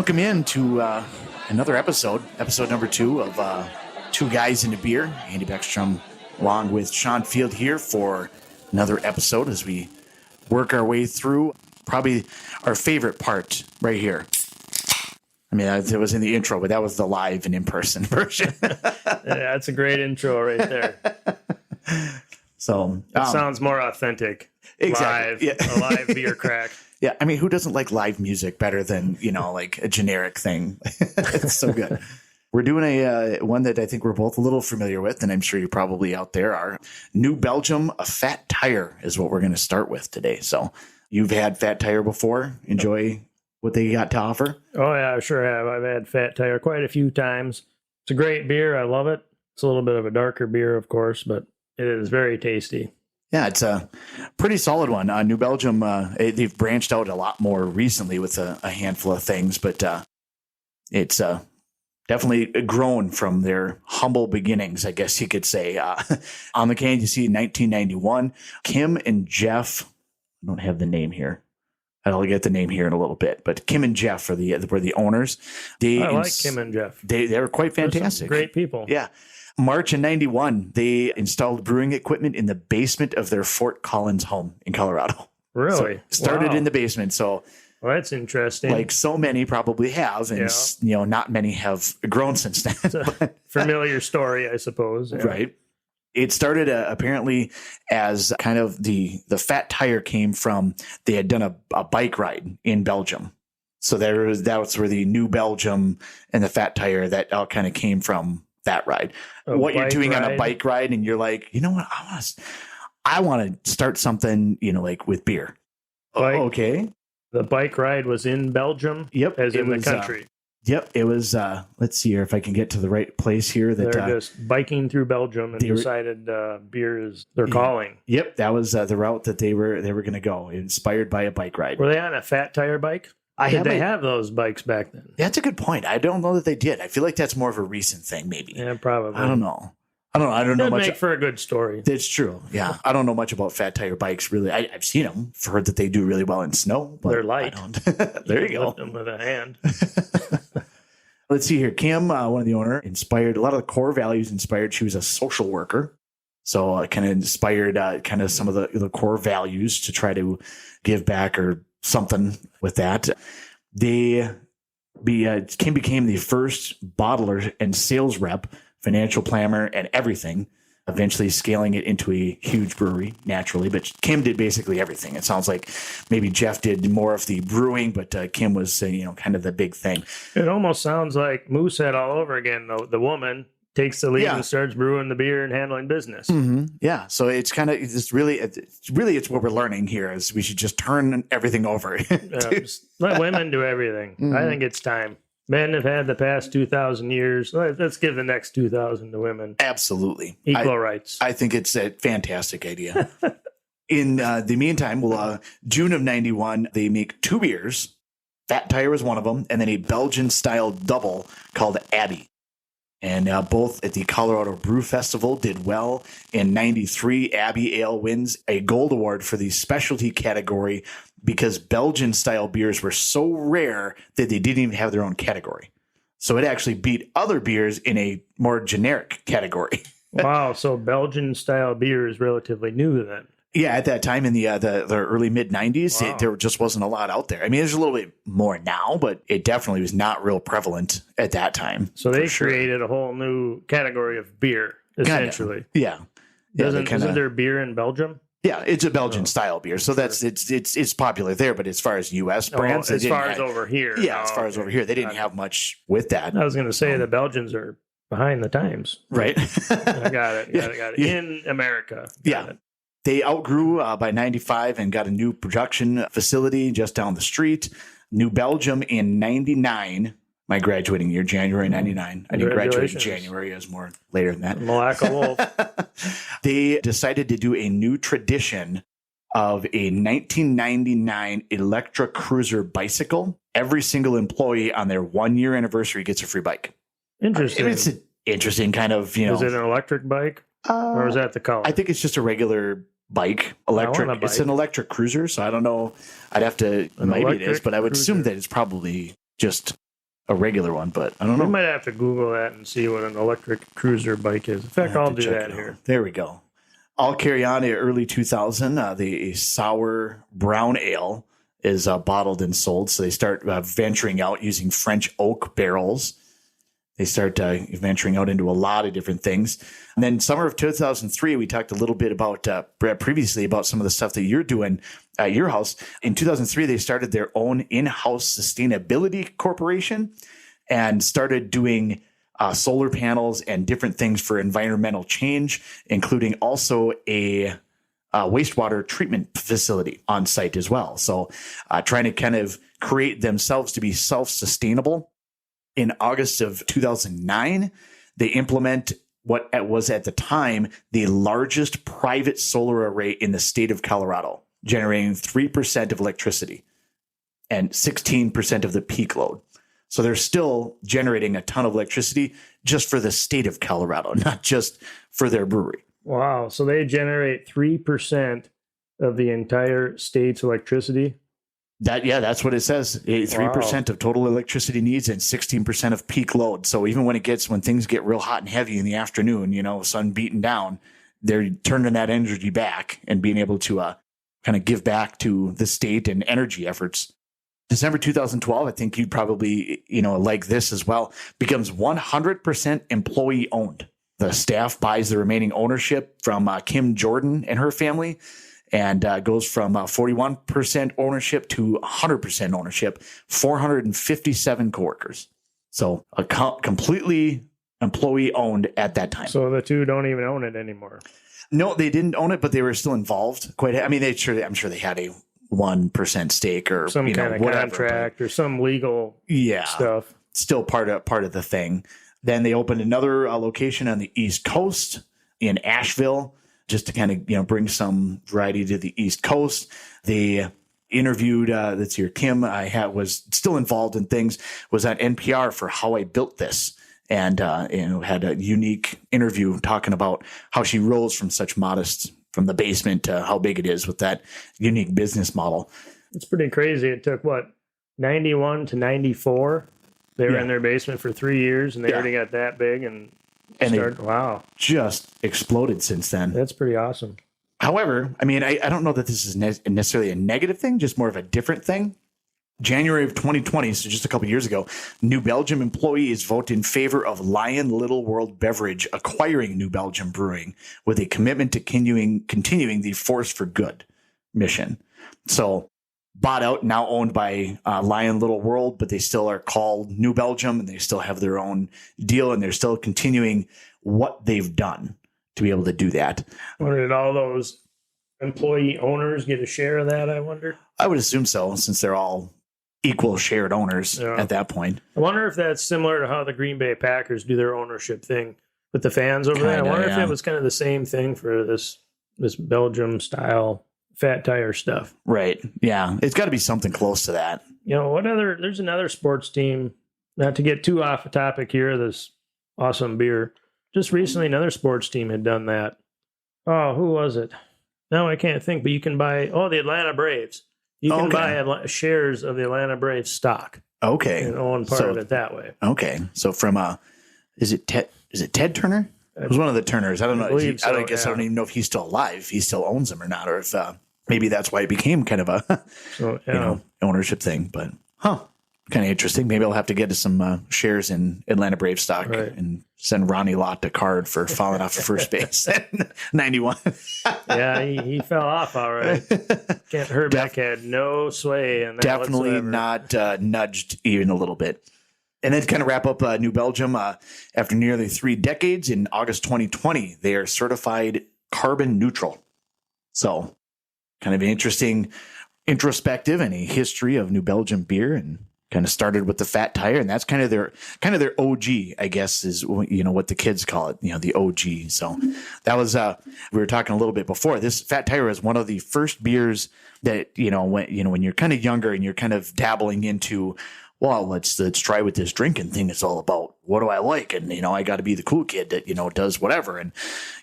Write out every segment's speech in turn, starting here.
Welcome in to another episode number 2 of Two Guys and a Beer. Andy Beckstrom along with Sean Field here for another episode as we work our way through probably our favorite part right here. I mean, it was in the intro, but that was the live and in-person version. Yeah, that's a great intro right there. So it sounds more authentic. Exactly. Live, a live beer crack. Yeah, I mean, who doesn't like live music better than, like a generic thing? It's so good. We're doing a one that I think we're both a little familiar with, and I'm sure you probably out there are. New Belgium, a Fat Tire is what we're going to start with today. So you've had Fat Tire before. Enjoy what they got to offer? Oh, yeah, I sure have. I've had Fat Tire quite a few times. It's a great beer. I love it. It's a little bit of a darker beer, of course, but it is very tasty. Yeah, it's a pretty solid one. New Belgium, they've branched out a lot more recently with a handful of things, but it's definitely grown from their humble beginnings, I guess you could say. On the can, you see 1991, Kim and Jeff. I don't have the name here. I'll get the name here in a little bit, but Kim and Jeff were the owners. I like Kim and Jeff. They were quite fantastic. Great people. Yeah. March of 91, they installed brewing equipment in the basement of their Fort Collins home in Colorado. Really? So started in the basement. So well, that's interesting. Like so many probably have, and not many have grown since then. It's a familiar story, I suppose. Yeah. Right. It started apparently as kind of the Fat Tire came from, they had done a bike ride in Belgium. So that was where the New Belgium and the Fat Tire, that all kind of came from that ride. What you're doing on a bike ride, and you're like, you know what, I want to start something, like with beer. Okay. The bike ride was in Belgium? Yep. As in the country? Yep. It was, let's see here if I can get to the right place here. They're just biking through Belgium and decided beer is their calling. Yep. That was the route that they were going to go, inspired by a bike ride. Were they on a Fat Tire bike? Did they have those bikes back then? That's a good point. I don't know that they did. I feel like that's more of a recent thing, maybe. Yeah, probably. I don't know. I don't know much. Make for a good story. It's true. Yeah. I don't know much about Fat Tire bikes, really. I've seen them. I've heard that they do really well in snow. But they're light. There you go. Lift them with a hand. Let's see here. Kim, one of the owner, inspired a lot of the core values. She was a social worker. So kind of inspired kind of some of the core values to try to give back or something with that. Kim became the first bottler and sales rep, financial planner, and everything, eventually scaling it into a huge brewery, naturally. But Kim did basically everything. It sounds like maybe Jeff did more of the brewing, but Kim was, kind of the big thing. It almost sounds like Moosehead all over again, though. The woman takes the lead and starts brewing the beer and handling business. Mm-hmm. Yeah. So it's kind of, it's what we're learning here is we should just turn everything over. Just let women do everything. Mm-hmm. I think it's time. Men have had the past 2,000 years. Let's give the next 2,000 to women. Absolutely. Equal rights. I think it's a fantastic idea. In the meantime, June of 91, they make 2 beers. Fat Tire was one of them, and then a Belgian-style double called Abbey. And both at the Colorado Brew Festival did well. In 93, Abbey Ale wins a gold award for the specialty category because Belgian-style beers were so rare that they didn't even have their own category. So it actually beat other beers in a more generic category. Wow, so Belgian-style beer is relatively new then. Yeah, at that time in the early mid-90s, there just wasn't a lot out there. I mean, there's a little bit more now, but it definitely was not real prevalent at that time. So they created a whole new category of beer, essentially. Kinda. Yeah. Isn't there beer in Belgium? Yeah, it's a Belgian-style beer, so that's it's popular there. But as far as U.S. brands, as far as over here, they didn't have much with that. I was going to say the Belgians are behind the times, right? I got it. Got it. In America, got it. They outgrew by 95 and got a new production facility just down the street. New Belgium in 99, my graduating year, January 99. I didn't graduate in January. It was more later than that. Malacca Wolf. They decided to do a new tradition of a 1999 Electra Cruiser bicycle. Every single employee on their 1-year anniversary gets a free bike. Interesting. It's an interesting kind of, Is it an electric bike? Or is that the color? I think it's just a regular bike, electric. It's an electric cruiser, so I don't know. I'd have to. Maybe it is, but I would assume that it's probably just a regular one, but I don't We know. might have to Google that and see what an electric cruiser bike is. In fact, I'll do that here. There we go. I'll carry on in early 2000. The sour brown ale is bottled and sold. So they start venturing out using French oak barrels. They start venturing out into a lot of different things. And then summer of 2003, we talked a little bit about previously about some of the stuff that you're doing at your house. In 2003, they started their own in-house sustainability corporation and started doing solar panels and different things for environmental change, including also a wastewater treatment facility on site as well. So trying to kind of create themselves to be self-sustainable. In August of 2009, they implement what was at the time the largest private solar array in the state of Colorado, generating 3% of electricity and 16% of the peak load. So they're still generating a ton of electricity just for the state of Colorado, not just for their brewery. Wow. So they generate 3% of the entire state's electricity. That's what it says. 3% of total electricity needs and 16% of peak load. So even when things get real hot and heavy in the afternoon, sun beating down, they're turning that energy back and being able to kind of give back to the state and energy efforts. December 2012, I think you'd probably, like this as well, becomes 100% employee owned. The staff buys the remaining ownership from Kim Jordan and her family, and goes from 41% ownership to 100% ownership, 457 coworkers. So completely employee owned at that time. So the two don't even own it anymore. No, they didn't own it, but they were still involved. I'm sure they had a 1% stake or some kind of whatever, contract or some legal stuff. Still part of the thing. Then they opened another location on the East Coast in Asheville, just to kind of bring some variety to the East Coast. They interviewed Kim. Was still involved in things. Was on NPR for How I Built This, and had a unique interview talking about how she rose from such modest from the basement to how big it is with that unique business model. It's pretty crazy. It took 91 to 94. They were in their basement for 3 years, and they already got that big wow, just exploded since then. That's pretty awesome. However, I don't know that this is necessarily a negative thing, just more of a different thing. January of 2020, so just a couple years ago, New Belgium employees vote in favor of Lion Little World Beverage acquiring New Belgium Brewing with a commitment to continuing the Force for Good mission. So bought out, now owned by Lion Little World, but they still are called New Belgium, and they still have their own deal, and they're still continuing what they've done to be able to do that. Well, did all those employee owners get a share of that, I wonder? I would assume so, since they're all equal shared owners at that point. I wonder if that's similar to how the Green Bay Packers do their ownership thing with the fans over there. I wonder if it was kind of the same thing for this Belgium-style fat tire stuff. Right. Yeah. It's got to be something close to that. There's another sports team, not to get too off the topic here, this awesome beer. Just recently, another sports team had done that. Oh, who was it? No, I can't think, but you can buy, the Atlanta Braves. You can buy shares of the Atlanta Braves stock. Okay. And own part of it that way. Okay. So from, is it Ted Turner? It was one of the Turners. I don't know. I guess I don't even know if he's still alive, if he still owns them or not, or if maybe that's why it became kind of a ownership thing. But kind of interesting. Maybe I'll have to get some shares in Atlanta Braves stock and send Ronnie Lott a card for falling off of first base at 91. Yeah, he fell off all right. Kent Herbeck had no sway in that. Definitely whatsoever. Not nudged even a little bit. And then to kind of wrap up New Belgium, after nearly 3 decades, in August 2020, they are certified carbon neutral. So kind of an interesting introspective and a history of New Belgium beer, and kind of started with the fat tire. And that's kind of their OG, I guess, is, what the kids call it, the OG. So that was, we were talking a little bit before, this fat tire is one of the first beers that, when you're kind of younger and you're kind of dabbling into well, let's try what this drinking thing is all about. What do I like? And, I got to be the cool kid that, does whatever. And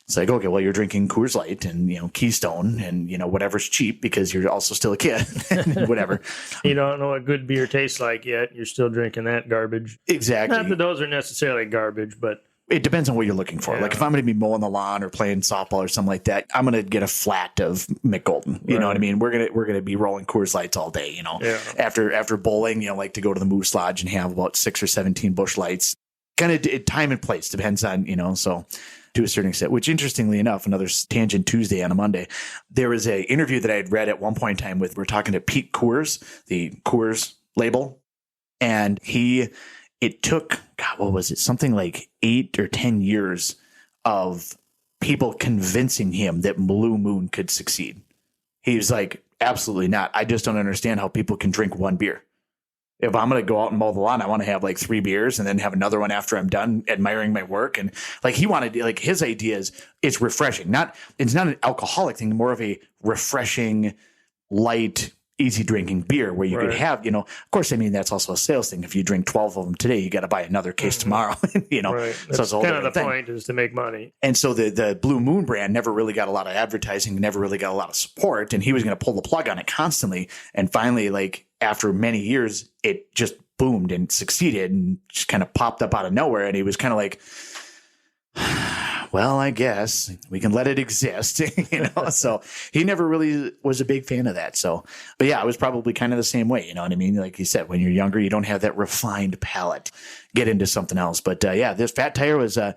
it's like, okay, well, you're drinking Coors Light and, Keystone and, whatever's cheap because you're also still a kid and whatever. You don't know what good beer tastes like yet. You're still drinking that garbage. Exactly. Not that those are necessarily garbage, but it depends on what you're looking for. Yeah. Like if I'm going to be mowing the lawn or playing softball or something like that, I'm going to get a flat of Mick Golden. You know what I mean? We're going to be rolling Coors Lights all day, Yeah. After bowling, like to go to the Moose Lodge and have about 6 or 17 Busch Lights. Kind of time and place depends on, so to a certain extent, which interestingly enough, another tangent Tuesday on a Monday, there was a interview that I had read at one point in time we're talking to Pete Coors, the Coors label. And it took, God, what was it? Something like 8 or 10 years of people convincing him that Blue Moon could succeed. He was like, absolutely not. I just don't understand how people can drink one beer. If I'm going to go out and mow the lawn, I want to have like 3 beers and then have another one after I'm done admiring my work. And like he wanted, like his idea is it's refreshing. It's not an alcoholic thing, more of a refreshing, light, easy drinking beer where you could have, of course, I mean, that's also a sales thing. If you drink 12 of them today, you got to buy another case tomorrow, Right. So it's kind of the point is to make money. And so the Blue Moon brand never really got a lot of advertising, never really got a lot of support. And he was going to pull the plug on it constantly. And finally, like after many years, it just boomed and succeeded and just kind of popped up out of nowhere. And he was kind of like, well, I guess we can let it exist, So he never really was a big fan of that. So, but yeah, I was probably kind of the same way. You know what I mean? Like you said, when you're younger, you don't have that refined palate. Get into something else. But yeah, this Fat Tire was a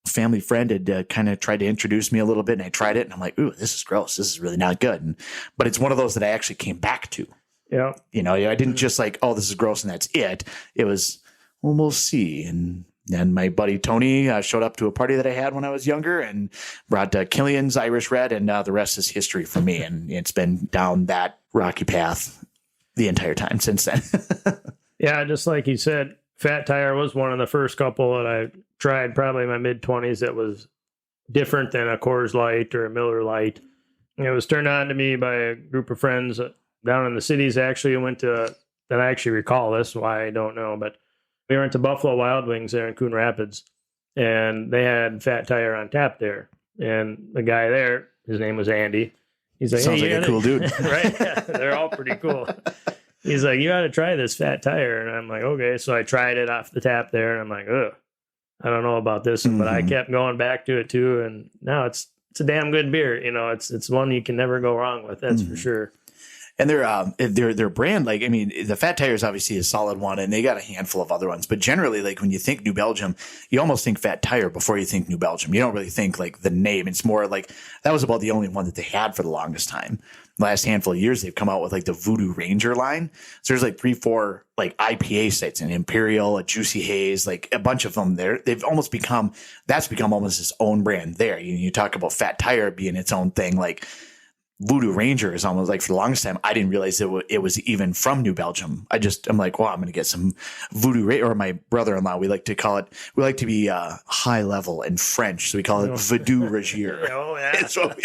family friend had kind of tried to introduce me a little bit, and I tried it, and I'm like, ooh, this is gross. This is really not good. But it's one of those that I actually came back to. Yeah. I didn't just like, oh, this is gross and that's it. It was, well, we'll see. And then my buddy Tony showed up to a party that I had when I was younger and brought Killian's Irish Red, and the rest is history for me. And it's been down that rocky path the entire time since then. Yeah, just like you said, Fat Tire was one of the first couple that I tried probably in my mid-20s that was different than a Coors Light or a Miller Lite. It was turned on to me by a group of friends down in the cities. Actually, I went to, that I actually recall this, why I don't know, but we went to Buffalo Wild Wings there in Coon Rapids, and they had Fat Tire on tap there. And the guy there, his name was Andy. He's like, sounds like a cool dude. Right? Yeah, they're all pretty cool. He's like, you ought to try this Fat Tire. And I'm like, okay. So I tried it off the tap there, and I'm like, ugh, I don't know about this. But I kept going back to it too. And now it's a damn good beer. It's one you can never go wrong with. That's for sure. And their brand, like, I mean, the Fat Tire is obviously a solid one, and they got a handful of other ones. But generally, like when you think New Belgium, you almost think Fat Tire before you think New Belgium. You don't really think like the name. It's more like that was about the only one that they had for the longest time. The last handful of years, they've come out with like the Voodoo Ranger line. So there's like 3-4 like IPA sites, an Imperial, a Juicy Haze, like a bunch of them there. They've almost become almost its own brand there. You talk about Fat Tire being its own thing, like Voodoo Ranger is almost like, for the longest time, I didn't realize it was even from New Belgium. I'm like, well, I'm going to get some Voodoo Ranger, or my brother-in-law, we like to be high level in French. So we call it Voodoo Ranger. Oh, yeah. That's what we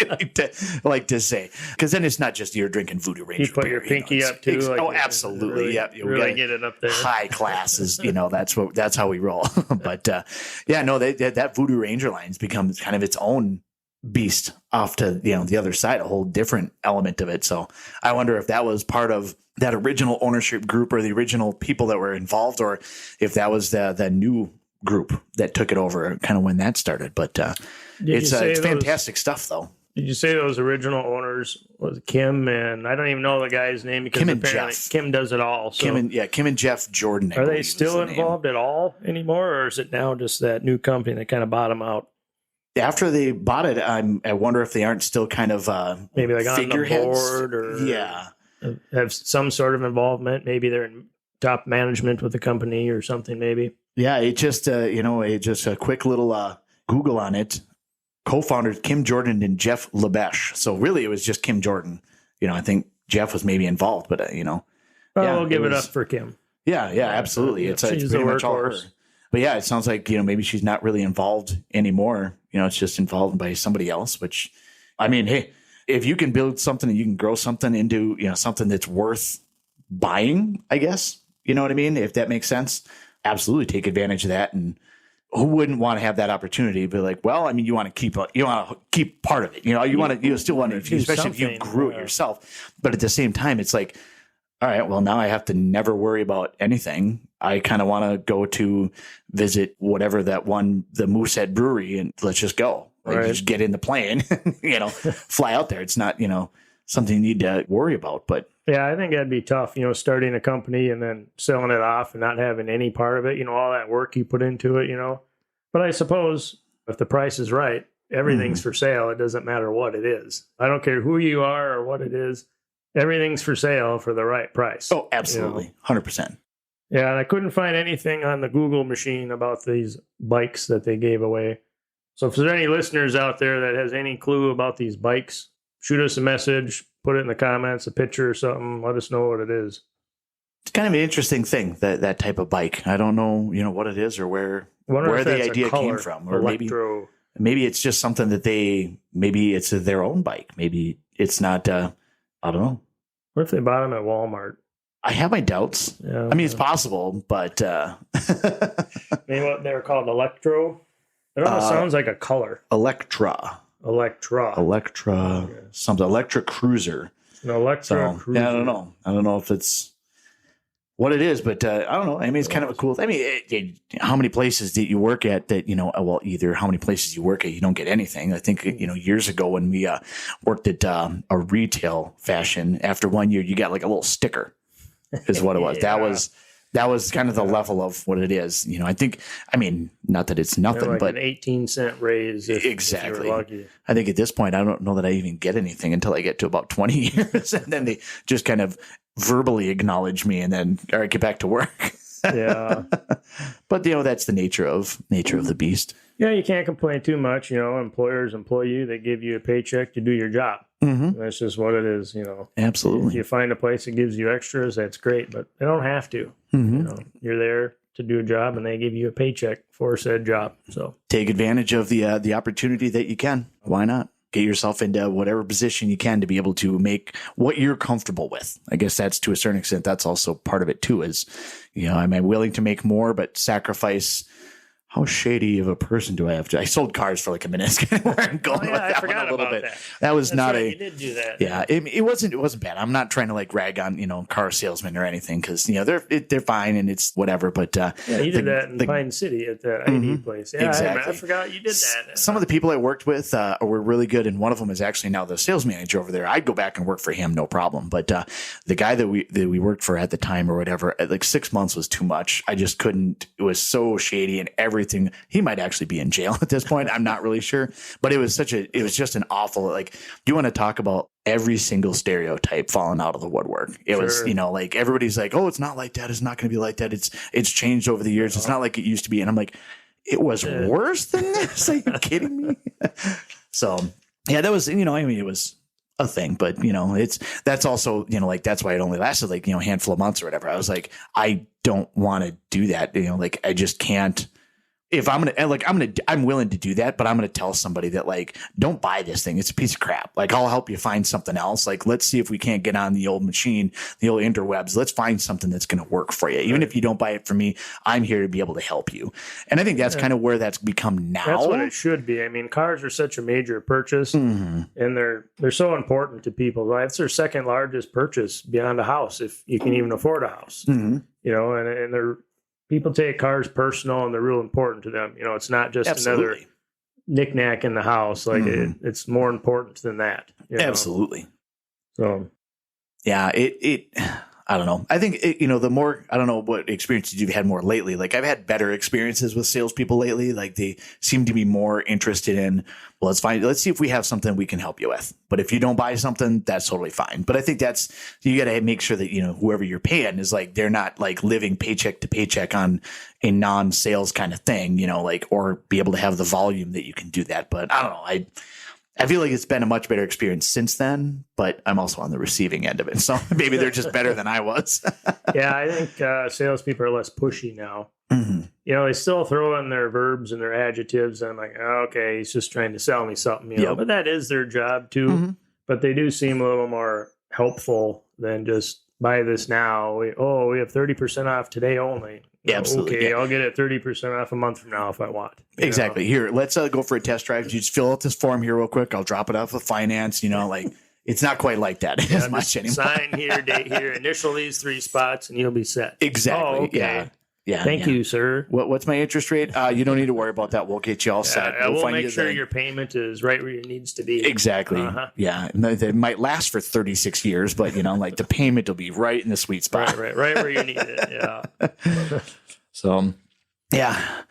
like to say. Because then it's not just you're drinking Voodoo Ranger. You put your pinky up too. Absolutely. Really, Yeah. Really get it up there. High classes, that's how we roll. But that Voodoo Ranger line's become kind of its own beast off to the other side, a whole different element of it. So I wonder if that was part of that original ownership group or the original people that were involved, or if that was the new group that took it over, kind of when that started. But it's fantastic stuff, though. Did you say those original owners was Kim and I don't even know the guy's name because Kim and apparently Jeff. Kim does it all. So Kim and Jeff Jordan. Are they still involved at all anymore, or is it now just that new company that kind of bought them out? After they bought it, I wonder if they aren't still kind of maybe like on the figureheads. board, or have some sort of involvement. Maybe they're in top management with the company or something. Maybe. Yeah, it just just a quick little Google on it. Co-founders Kim Jordan and Jeff LeBeche. So really, it was just Kim Jordan. I think Jeff was maybe involved, but we'll give it up for Kim. Yeah, absolutely. It's pretty much all her. But yeah, it sounds like, maybe she's not really involved anymore. It's just involved by somebody else, which, I mean, hey, if you can build something and you can grow something into, something that's worth buying, I guess, You know what I mean? If that makes sense, absolutely take advantage of that. And who wouldn't want to have that opportunity? But like, well, I mean, you want to keep part of it. You know, you still want to, especially if you grew it yourself. But at the same time, it's like, all right, well, now I have to never worry about anything. I kind of want to go to visit whatever the Moosehead Brewery, and let's just go. Like, just get in the plane, fly out there. It's not, something you need to worry about. But yeah, I think that'd be tough, starting a company and then selling it off and not having any part of it, all that work you put into it, But I suppose if the price is right, everything's for sale. It doesn't matter what it is. I don't care who you are or what it is. Everything's for sale for the right price. Oh, absolutely. 100%. Yeah, and I couldn't find anything on the Google machine about these bikes that they gave away. So if there's any listeners out there that has any clue about these bikes, shoot us a message, put it in the comments, a picture or something. Let us know what it is. It's kind of an interesting thing, that type of bike. I don't know, what it is or where the idea came from. Or maybe it's just something that maybe it's their own bike. Maybe it's not, I don't know. What if they bought them at Walmart? I have my doubts. Yeah, I mean, it's possible, but maybe what they're called, Electro. It almost sounds like a color. Electra. Something. Electric Cruiser. An Electra Cruiser. Yeah, I don't know. I don't know if it's what it is, but I don't know. I mean, it's kind of a cool thing. I mean, how many places did you work at that, either how many places you work at, you don't get anything. I think, years ago when we worked at a retail fashion, after 1 year, you got like a little sticker is what it was. Yeah. That was kind of the level of what it is. I think, not that it's nothing, like but an 18-cent raise. Exactly. If you were lucky. I think at this point, I don't know that I even get anything until I get to about 20 years. And then they just kind of verbally acknowledge me and then, all right, get back to work. Yeah. But, that's the nature of the beast. Yeah, you can't complain too much. Employers employ you. They give you a paycheck to do your job. Mm-hmm. That's just what it is, Absolutely. If you find a place that gives you extras, that's great, but they don't have to. Mm-hmm. You're there to do a job, and they give you a paycheck for said job. So take advantage of the opportunity that you can. Why not? Get yourself into whatever position you can to be able to make what you're comfortable with. I guess that's, to a certain extent, that's also part of it too, is, am I willing to make more, but sacrifice. How shady of a person do I have to? I sold cars for like a minute. That's kind of where I'm going with that one a little bit. That was not right. You did do that. Yeah, it wasn't bad. I'm not trying to like rag on car salesmen or anything, because they're fine and it's whatever. But you did that in Pine City at that ID place. Yeah, exactly. I forgot you did that. Some of the people I worked with were really good, and one of them is actually now the sales manager over there. I'd go back and work for him, no problem. But the guy that we worked for at the time or whatever, like 6 months was too much. I just couldn't. It was so shady and everything. He might actually be in jail at this point. I'm not really sure, but it was just an awful, like, you want to talk about every single stereotype falling out of the woodwork. It was, like, everybody's like, oh, it's not like that. It's not going to be like that. It's changed over the years. It's not like it used to be. And I'm like, it was worse than this. Are you kidding me? So yeah, that was, it was a thing, but that's also, like, that's why it only lasted like, a handful of months or whatever. I was like, I don't want to do that. Like, I just can't. If I'm willing to do that, but I'm going to tell somebody that, like, don't buy this thing. It's a piece of crap. Like, I'll help you find something else. Like, let's see if we can't get on the old machine, the old interwebs. Let's find something that's going to work for you. Even if you don't buy it from me, I'm here to be able to help you. And I think that's kind of where that's become now. That's what it should be. I mean, cars are such a major purchase, and they're so important to people. It's their second largest purchase beyond a house, if you can even afford a house. And they're. People take cars personal, and they're real important to them. It's not just another knickknack in the house. Like, it's more important than that. Absolutely. So, yeah, I don't know. I think, the more, I don't know what experiences you've had more lately. Like, I've had better experiences with salespeople lately. Like, they seem to be more interested in, well, let's see if we have something we can help you with. But if you don't buy something, that's totally fine. But I think you got to make sure that, whoever you're paying is, like, they're not, like, living paycheck to paycheck on a non-sales kind of thing, like, or be able to have the volume that you can do that. But I don't know. I feel like it's been a much better experience since then, but I'm also on the receiving end of it. So maybe they're just better than I was. Yeah, I think salespeople are less pushy now. Mm-hmm. They still throw in their verbs and their adjectives. And I'm like, oh, okay, he's just trying to sell me something, but that is their job too. Mm-hmm. But they do seem a little more helpful than just buy this now. We have 30% off today only. Yeah, absolutely. Okay, Yeah. I'll get it 30% off a month from now if I want. Exactly. Here, let's go for a test drive. You just fill out this form here real quick. I'll drop it off with finance. Like it's not quite like that as much anymore. Sign here, date here, initial these 3 spots, and you'll be set. Exactly. Oh, okay. Yeah. Yeah. Thank you, sir. What's my interest rate? You don't need to worry about that. We'll get you all set. We'll make sure your payment is right where it needs to be. Exactly. Yeah. It might last for 36 years, but like the payment will be right in the sweet spot. Right where you need it. Yeah. So, yeah,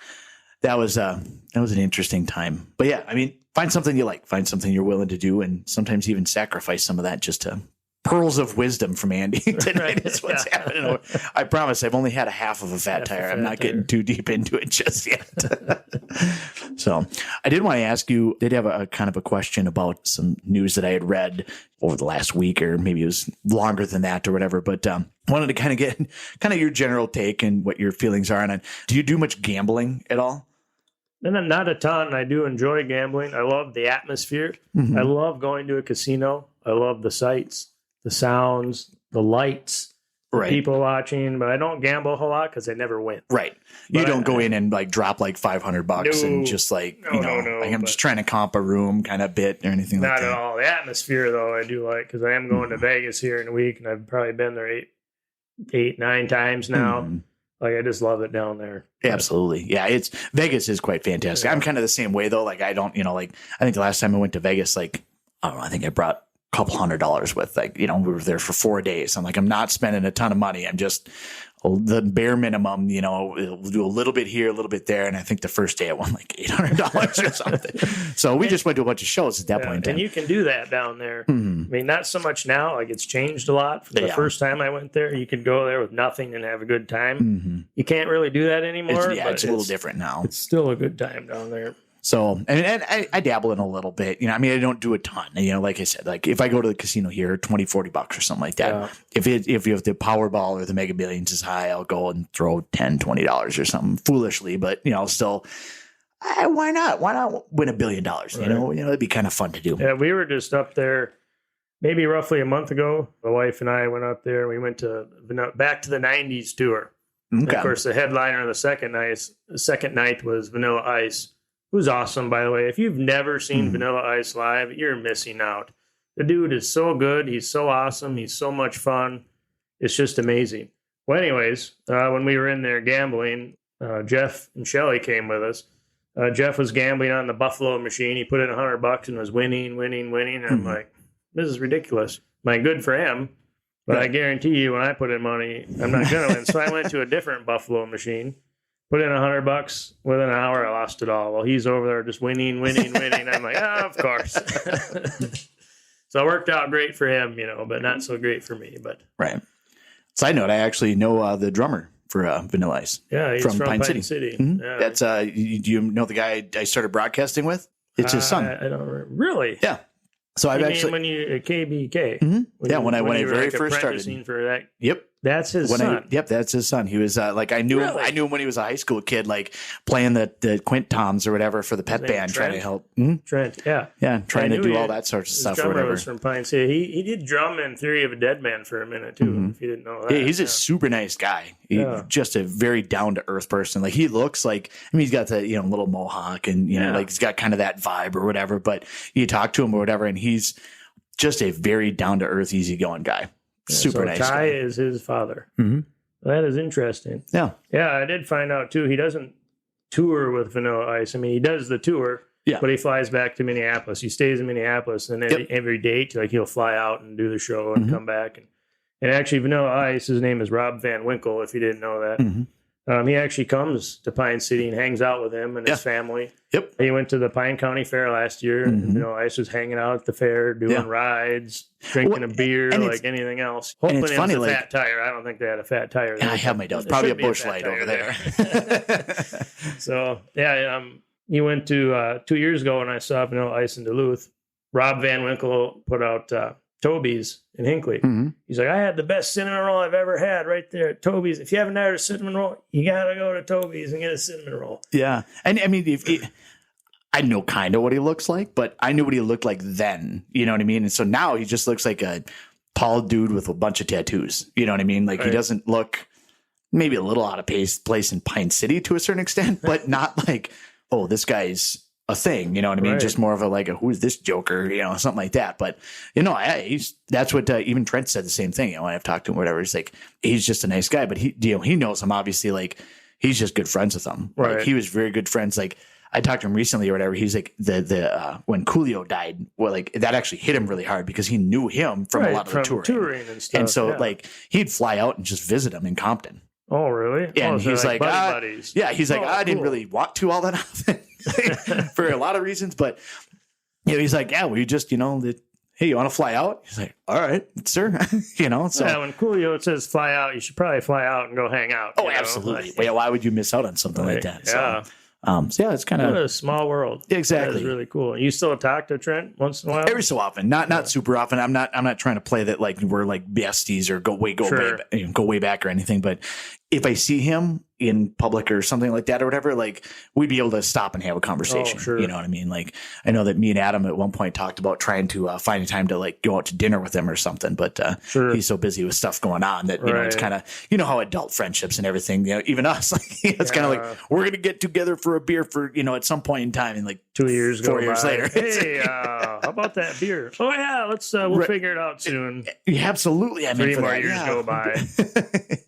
that was an interesting time. But yeah, I mean, find something you like, find something you're willing to do, and sometimes even sacrifice some of that just to. Pearls of wisdom from Andy tonight is what's happening. I promise I've only had a half of a fat tire. I'm not getting too deep into it just yet. So I did want to ask you, did have a kind of a question about some news that I had read over the last week, or maybe it was longer than that or whatever, but wanted to kind of get kind of your general take and what your feelings are on it. Do you do much gambling at all? And not a ton. I do enjoy gambling. I love the atmosphere. Mm-hmm. I love going to a casino. I love the sights, the sounds, the lights, right. People watching, but I don't gamble a whole lot because I never win. Right. You don't go in and drop like $500 and just I'm just trying to comp a room kind of bit or anything like that. Not at all. The atmosphere though, I do like, because I am going to Vegas here in a week, and I've probably been there 8-9 times now. Mm-hmm. Like, I just love it down there. Absolutely. Yeah. Vegas is quite fantastic. Yeah. I'm kind of the same way though. Like, I don't, I think the last time I went to Vegas, like, I don't know, I think I brought a couple $100 with, like, we were there for 4 days. I'm like, I'm not spending a ton of money. I'm just the bare minimum, we'll do a little bit here, a little bit there. And I think the first day I won like $800 or something. So we just went to a bunch of shows at that point in time. And you can do that down there. Mm-hmm. I mean, not so much now. Like, it's changed a lot. From the first time I went there, you could go there with nothing and have a good time. Mm-hmm. You can't really do that anymore. It's a little different now. It's still a good time down there. So, and I dabble in a little bit, I mean, I don't do a ton, like I said, like if I go to the casino here, $20-$40 or something like that. Yeah. If you have the Powerball or the Mega Millions is high, I'll go and throw $10-$20 or something foolishly, but still, why not? Why not win $1 billion? Right. It'd be kind of fun to do. Yeah. We were just up there maybe roughly a month ago. My wife and I went up there. We went back to the 90s tour. Okay. And of course, the headliner of the second night was Vanilla Ice. Who's awesome, by the way. If you've never seen Vanilla Ice live, you're missing out. The dude is so good. He's so awesome. He's so much fun. It's just amazing. Well, anyways, when we were in there gambling, Jeff and Shelly came with us. Jeff was gambling on the Buffalo machine. He put in $100 and was winning. And I'm like, this is ridiculous. Good for him. But I guarantee you, when I put in money, I'm not going to win. So I went to a different Buffalo machine. Put in $100. Within an hour, I lost it all. Well, he's over there just winning. I'm like, of course. So it worked out great for him, but not so great for me. But right. Side note: I actually know the drummer for Vanilla Ice. Yeah, he's from Pine City. Mm-hmm. Yeah. That's do you know the guy I started broadcasting with? It's his son. I don't remember. Really. Yeah. So I've actually when you at KBK. Mm-hmm. When I very first started. For that. Yep. That's his son. That's his son. He was I knew him when he was a high school kid, like playing the quint toms or whatever for the pet band, trying to help. Mm-hmm. Trent, trying to do all that sort of stuff. Or whatever. Was from Pine City. He did drum in Theory of a Dead Man for a minute too. Mm-hmm. If you didn't know that, he's a super nice guy. Just a very down to earth person. Like he looks like, he's got the little mohawk and like he's got kind of that vibe or whatever. But you talk to him or whatever, and he's just a very down to earth, easygoing guy. Super nice. Ty is his father. Mm-hmm. That is interesting. Yeah. Yeah, I did find out, too, he doesn't tour with Vanilla Ice. I mean, he does the tour, but he flies back to Minneapolis. He stays in Minneapolis, and every date, like, he'll fly out and do the show and come back. And actually, Vanilla Ice, his name is Rob Van Winkle, if you didn't know that. Mm-hmm. He actually comes to Pine City and hangs out with him and his family. Yep. He went to the Pine County Fair last year. And, Ice was hanging out at the fair, doing rides, drinking a beer like anything else. Hoping it was a fat tire. I don't think they had a fat tire there. I have my doubts. Probably a Busch Light over there. So, he went to 2 years ago when I saw Vanilla Ice in Duluth. Rob Van Winkle put out Toby's in Hinckley. Mm-hmm. He's like, I had the best cinnamon roll I've ever had right there at Toby's. If you haven't had a cinnamon roll, you got to go to Toby's and get a cinnamon roll. Yeah. And I mean, I know kind of what he looks like, but I knew what he looked like then. You know what I mean? And so now he just looks like a tall dude with a bunch of tattoos. You know what I mean? Like, he doesn't look maybe a little out of place in Pine City to a certain extent, but not like, oh, this guy's a thing. You know what I mean? Right. Just more of a like, who's this joker? You know, something like that. But, you know, that's what even Trent said the same thing. You know, when I've talked to him, whatever, he's like, he's just a nice guy. But he knows him, obviously, like, he's just good friends with him. Right. Like, he was very good friends. Like, I talked to him recently or whatever. He's like when Coolio died, well, like that actually hit him really hard because he knew him from a lot of the touring and stuff. And so like he'd fly out and just visit him in Compton. Oh, really? And so he's like, buddies. Yeah, he's like, I didn't cool. really want to all that often for a lot of reasons, but you know, he's like, yeah, we just, you know, hey, you want to fly out? He's like, all right, sir. You know, so yeah, when Coolio says fly out, you should probably fly out and go hang out. Oh, absolutely. Like, why would you miss out on something like that? Yeah. So yeah, it's kind of a small world. Exactly. That is really cool. You still talk to Trent once in a while? Every so often, not super often. I'm not trying to play that like we're like besties or go way back or anything. But if I see him in public or something like that or whatever, like we'd be able to stop and have a conversation. Oh, sure. You know what I mean? Like I know that me and Adam at one point talked about trying to find a time to like go out to dinner with him or something, but he's so busy with stuff going on that you know it's kind of how adult friendships and everything. You know, even us, like, it's kind of like we're gonna get together for a beer for at some point in time, and like 2 years, 4 years later. Hey, how about that beer? Oh yeah, let's we'll figure it out soon. Yeah, absolutely. I mean, 3 more years go by.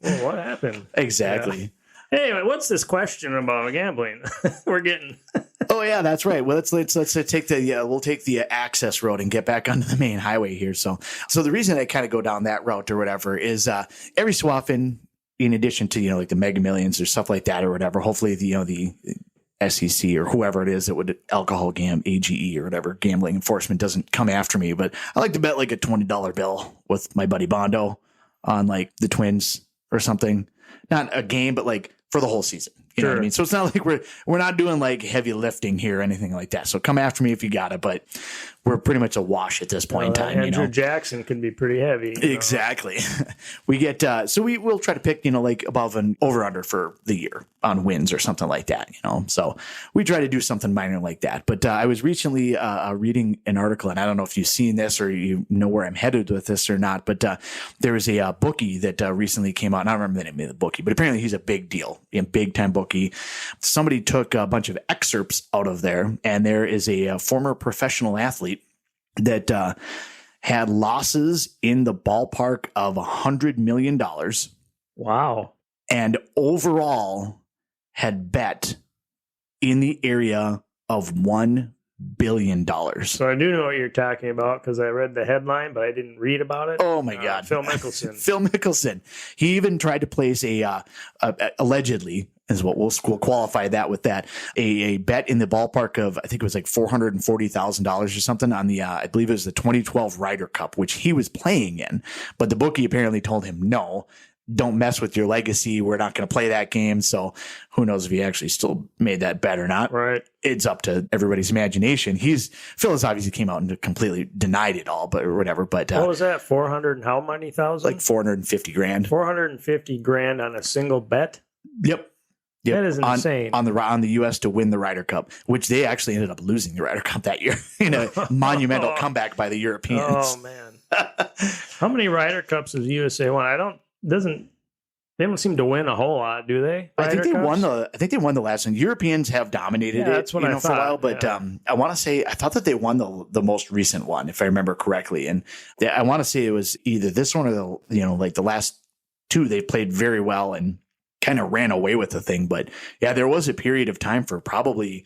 Well, what happened? Exactly. Yeah. Anyway, what's this question about gambling? We're getting. Oh yeah, that's right. Well, let's take we'll take the access road and get back onto the main highway here. So the reason I kind of go down that route or whatever is every so often, in addition to like the Mega Millions or stuff like that or whatever, hopefully the SEC or whoever it is that would AGE or whatever gambling enforcement doesn't come after me. But I like to bet like a $20 bill with my buddy Bondo on like the Twins or something. Not a game, but like for the whole season. You know what I mean? So it's not like we're not doing like heavy lifting here or anything like that. So come after me if you got it, but we're pretty much a wash at this point in time. Andrew Jackson can be pretty heavy. Exactly. We get so we'll try to pick like above and over under for the year on wins or something like that. So we try to do something minor like that. But I was recently reading an article, and I don't know if you've seen this or you know where I'm headed with this or not. But there was a bookie that recently came out. And I don't remember the name of the bookie, but apparently he's a big deal, big time bookie. Somebody took a bunch of excerpts out of there, and there is a former professional athlete that had losses in the ballpark of $100 million. Wow. And overall had bet in the area of $1 billion. So I do know what you're talking about because I read the headline, but I didn't read about it. Oh my God. Phil Mickelson. Phil Mickelson. He even tried to place allegedly, is what we'll qualify that with that, a bet in the ballpark of, I think it was like $440,000 or something on the, I believe it was the 2012 Ryder Cup, which he was playing in. But the bookie apparently told him, no, don't mess with your legacy. We're not going to play that game. So who knows if he actually still made that bet or not. Right. It's up to everybody's imagination. Phil has obviously came out and completely denied it all, but or whatever. But what was that? 400 and how many thousand? Like 450 grand. 450 grand on a single bet. Yep. That is insane. On the U.S. to win the Ryder Cup, which they actually ended up losing the Ryder Cup that year in a monumental comeback by the Europeans. Oh man. How many Ryder Cups has USA won? They don't seem to win a whole lot, do they? I think they won the last one. Europeans have dominated it, that's what I thought, for a while. But I want to say I thought that they won the most recent one, if I remember correctly. And I want to say it was either this one or like the last two. They played very well and kind of ran away with the thing. But yeah, there was a period of time for probably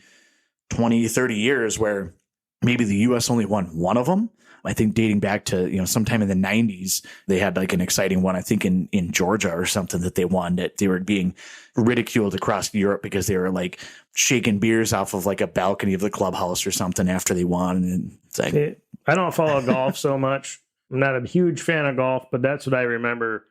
20, 30 years where maybe the U.S. only won one of them. I think dating back to, sometime in the 90s, they had like an exciting one, I think in Georgia or something that they won, that they were being ridiculed across Europe because they were like shaking beers off of like a balcony of the clubhouse or something after they won. And it's like, I don't follow golf so much. I'm not a huge fan of golf, but that's what I remember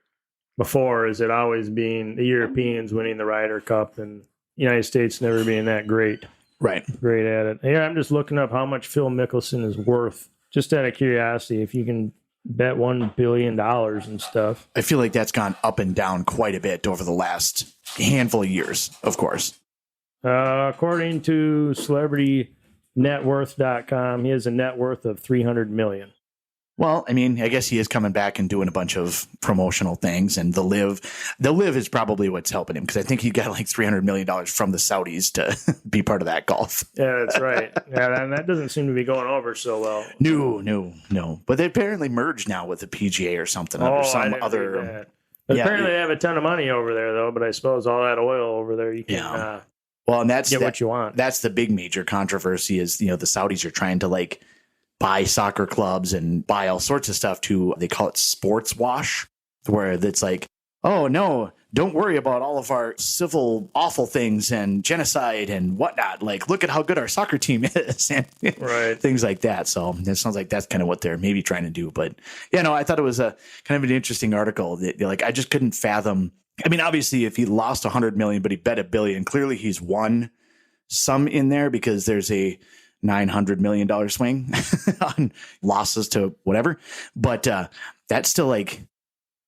before, is it always being the Europeans winning the Ryder Cup and the United States never being that great. Right. Great at it. Yeah, I'm just looking up how much Phil Mickelson is worth. Just out of curiosity, if you can bet $1 billion and stuff. I feel like that's gone up and down quite a bit over the last handful of years, of course. According to CelebrityNetWorth.com, he has a net worth of $300 million. Well, I mean, I guess he is coming back and doing a bunch of promotional things, and the live is probably what's helping him because I think he got like $300 million from the Saudis to be part of that golf. Yeah, that's right. Yeah, and that doesn't seem to be going over so well. No. But they apparently merged now with the PGA or something. Oh, or some I didn't other. read that. But apparently they have a ton of money over there, though. But I suppose all that oil over there, you can well, and that's get what you want. That's the big major controversy is, the Saudis are trying to like buy soccer clubs and buy all sorts of stuff they call it sports wash, where it's like, oh no, don't worry about all of our civil awful things and genocide and whatnot. Like, look at how good our soccer team is and right. things like that. So it sounds like that's kind of what they're maybe trying to do. But I thought it was a kind of an interesting article that, like, I just couldn't fathom. I mean, obviously if he lost 100 million, but he bet $1 billion, clearly he's won some in there because there's a $900 million swing on losses to whatever. But that's still like,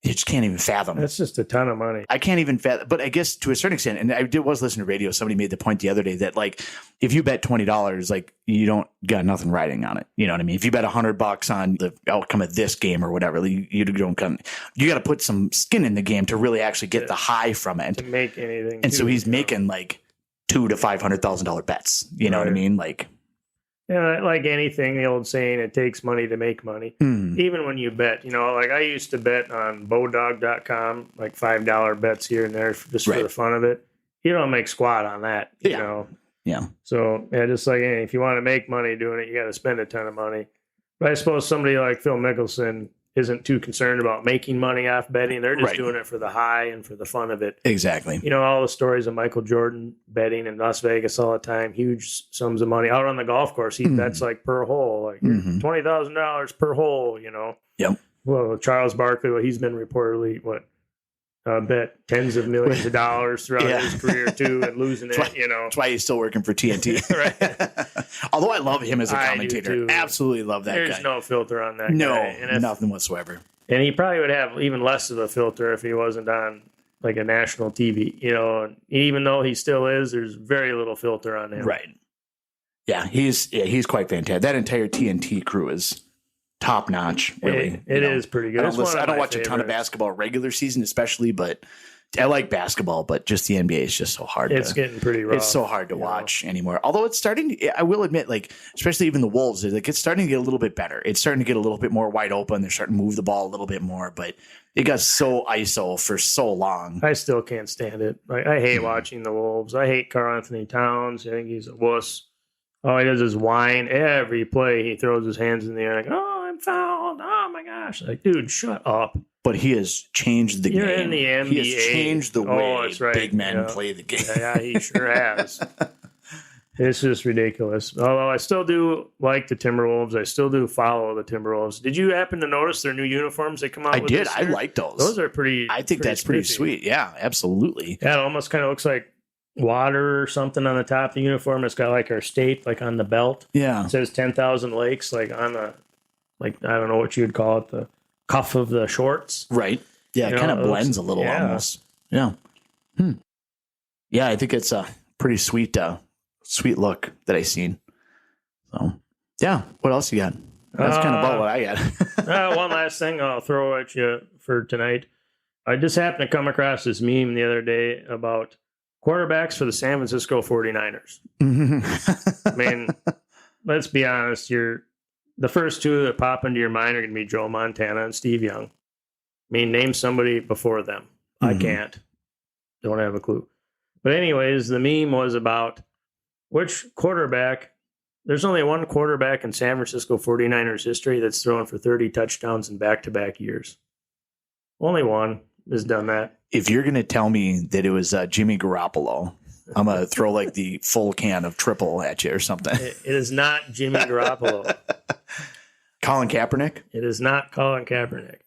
you just can't even fathom. That's just a ton of money. I can't even fathom. But I guess to a certain extent, and I was listening to radio, somebody made the point the other day that like, if you bet $20, like you don't got nothing riding on it. You know what I mean? If you bet $100 on the outcome of this game or whatever, you don't come. You got to put some skin in the game to really actually get the high from it. To make anything. And so he's making like $200,000 to $500,000 bets. You know what I mean? Like. Yeah, like anything, the old saying, it takes money to make money. Even when you bet, like I used to bet on Bodog.com, like $5 bets here and there just for the fun of it. You don't make squat on that, you know? Yeah. So, just like if you want to make money doing it, you got to spend a ton of money. But I suppose somebody like Phil Mickelson isn't too concerned about making money off betting. They're just doing it for the high and for the fun of it. Exactly. All the stories of Michael Jordan betting in Las Vegas all the time, huge sums of money out on the golf course. He bets like per hole, like $20,000 per hole, Yep. Well, Charles Barkley, he's been reportedly, bet tens of millions of dollars throughout his career too, and losing it. That's why he's still working for TNT. Right. Although I love him as a commentator, absolutely love that guy. There's no filter on that guy. No, nothing whatsoever. And he probably would have even less of a filter if he wasn't on like a national TV. And even though he still is, there's very little filter on him. Right. Yeah, he's quite fantastic. That entire TNT crew is top notch. Really, it is pretty good. I don't watch a ton of basketball regular season, especially, but I like basketball. But just the NBA is just so hard. It's getting pretty rough. It's so hard to watch anymore. Although it's starting. I will admit, like especially even the Wolves, it's starting to get a little bit better. It's starting to get a little bit more wide open. They're starting to move the ball a little bit more, but it got so ISO for so long. I still can't stand it. I hate watching the Wolves. I hate Karl Anthony Towns. I think he's a wuss. All he does is whine. Every play, he throws his hands in the air like, "Oh, I'm fouled. Oh, my gosh." Like, dude, shut up. But he has changed the game. You're in the NBA. He has changed the way big men play the game. Yeah, he sure has. It's just ridiculous. Although I still do like the Timberwolves. I still do follow the Timberwolves. Did you happen to notice their new uniforms they come out with? I did. I like those. Those are pretty. I think that's pretty sweet. Yeah, absolutely. Yeah, it almost kind of looks like water or something on the top of the uniform. It's got like our state, like on the belt. Yeah. It says 10,000 Lakes, like on the, like, I don't know what you'd call it, the cuff of the shorts. Right. Yeah, it kind of blends a little almost. Yeah. Yeah, I think it's a pretty sweet look that I seen. So, yeah. What else you got? That's kind of about what I got. One last thing I'll throw at you for tonight. I just happened to come across this meme the other day about quarterbacks for the San Francisco 49ers. I mean, let's be honest. The first two that pop into your mind are going to be Joe Montana and Steve Young. I mean, name somebody before them. I can't. Don't have a clue. But anyways, the meme was about which quarterback. There's only one quarterback in San Francisco 49ers history that's thrown for 30 touchdowns in back-to-back years. Only one has done that. If you're going to tell me that it was Jimmy Garoppolo, I'm going to throw like the full can of triple at you or something. It is not Jimmy Garoppolo. Colin Kaepernick? It is not Colin Kaepernick.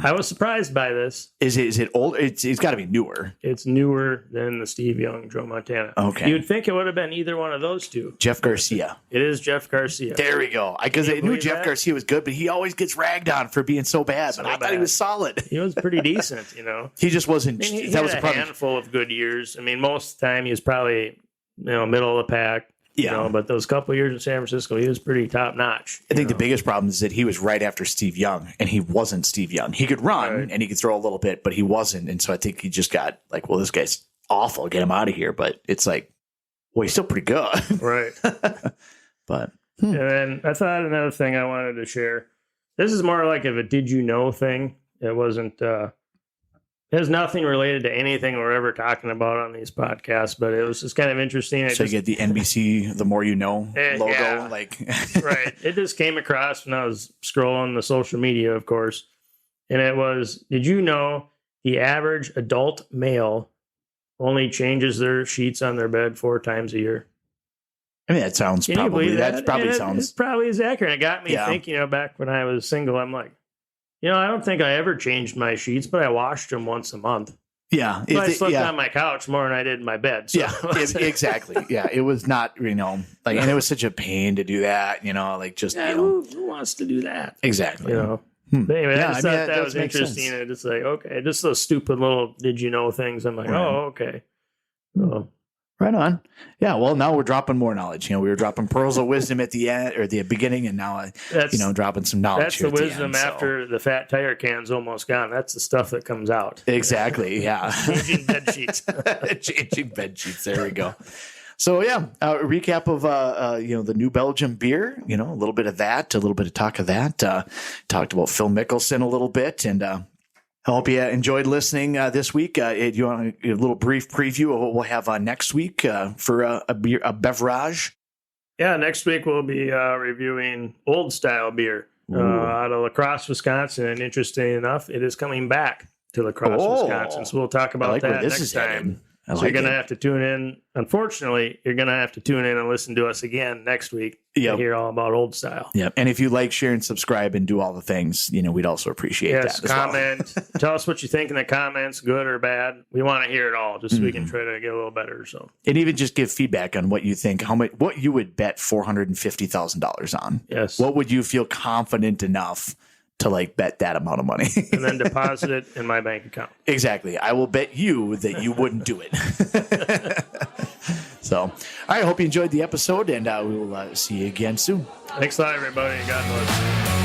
I was surprised by this. Is it old? It's got to be newer. It's newer than the Steve Young, Joe Montana. Okay. You'd think it would have been either one of those two. Jeff Garcia. It is Jeff Garcia. There we go. Because I knew Jeff Garcia was good, but he always gets ragged on for being so bad. But I thought he was solid. He was pretty decent, He just wasn't. He had a handful of good years. I mean, most of the time he was probably, middle of the pack. Yeah. But those couple years in San Francisco, he was pretty top notch. I think the biggest problem is that he was right after Steve Young, and he wasn't Steve Young. He could run and he could throw a little bit, but he wasn't. And so I think he just got like, well, this guy's awful. Get him out of here. But it's like, well, he's still pretty good. Right. But and then I thought another thing I wanted to share. This is more like of a did you know thing. It wasn't it has nothing related to anything we're ever talking about on these podcasts, but it was just kind of interesting. So you get the NBC, the more you know logo. Yeah. Like Right. It just came across when I was scrolling the social media, of course. And it was, did you know the average adult male only changes their sheets on their bed 4 times a year? I mean, that sounds Can you probably, believe that probably It sounds. probably is accurate. It got me thinking, back when I was single, I'm like, I don't think I ever changed my sheets, but I washed them once a month. Yeah. But I slept on my couch more than I did in my bed. So. Yeah, exactly. Yeah, it was not, like, and it was such a pain to do that, like just, who wants to do that? Exactly. But anyway, I just thought that does was make interesting. sense. And it's like, okay, just those stupid little did you know things. I'm like, oh, okay. Right on. Yeah. Well, now we're dropping more knowledge. We were dropping pearls of wisdom at the end or the beginning, and now, dropping some knowledge. That's the wisdom after the fat tire can's almost gone. That's the stuff that comes out. Exactly. Yeah. Changing bed sheets. Changing bed sheets. There we go. So yeah, a recap of the new Belgium beer. A little bit of that, a little bit of talk of that. Talked about Phil Mickelson a little bit, and I hope you enjoyed listening this week. You want a little brief preview of what we'll have next week for a beverage? Yeah, next week we'll be reviewing old style beer out of La Crosse, Wisconsin. And interesting enough, it is coming back to La Crosse, Wisconsin. So we'll talk about that next time. So you're going to have to tune in. Unfortunately, you're going to have to tune in and listen to us again next week to hear all about old style. Yep. And if you like, share, and subscribe and do all the things, we'd also appreciate that. Yes, comment. Tell us what you think in the comments, good or bad. We want to hear it all, just so we can try to get a little better. So, and even just give feedback on what you think, what you would bet $450,000 on. Yes. What would you feel confident enough to bet that amount of money and then deposit it in my bank account? Exactly. I will bet you that you wouldn't do it. So, all right. I hope you enjoyed the episode, and we will see you again soon. Thanks a lot, everybody. God bless.